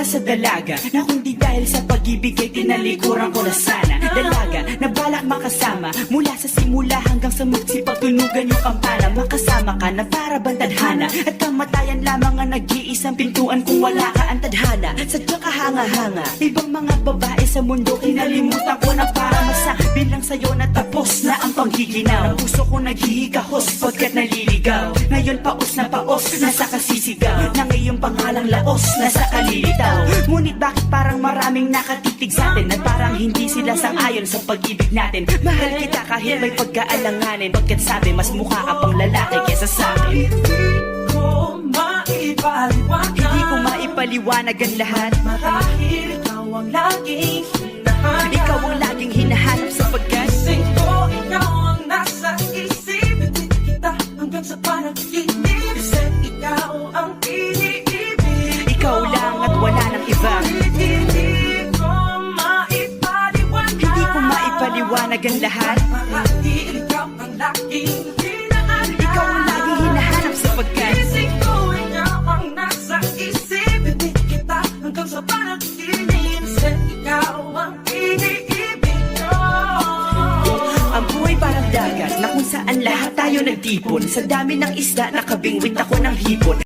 Sa dalaga na kundi dahil sa pag-ibig ay tinalikuran ko na sana. Dalaga na balak makasama mula sa simula hanggang sa magsipagtunugan yung kampana. Makasama ka na para bantadhana at kamatayan lamang ang nag-iisang pintuan kung wala ka ang tadhana. Sadyang kahanga-hanga ibang mga babae sa mundo kinalimutan ko na para masabi lang sa'yo na tapos na ang panggiginaw. Ang puso ko naghihigahos pagkat naliligaw. Ngayon paos na paos nasa kasisigaw ng iyong pangalang laos nasa kalilitaw. Ngunit bakit parang maraming nakatitig sa atin at parang hindi sila sang-ayon sa pag-ibig natin. Mahal kita kahit may pagkaalanganin, pagkat sabi mas mukha ka pang lalaki kesa sa akin. Hindi ko maipaliwanag ang lahat. Marahil ikaw ang laging hinahanap. Ikaw ang laging hinahanap sapagkat Gising ko, ikaw ang nasa isip. Hindi kita hanggang sa panaginip. Kasi ikaw ang iniibig. ikaw lang at wala nang iba. Hindi ko maipaliwanag. Hindi ko maipaliwanag ang lahat. Marahil ikaw ang laging hinahanap. Ikaw ang laging hinahanap sapagkat Gising ko, ikaw ang nasa isip. Hindi kita hanggang sa panaginip. Kasi ikaw ang iniibig ko. ang buhay parang dagat na kung saan lahat tayo nagtipon. Sa dami ng isda nakabingwit ako ng hipon.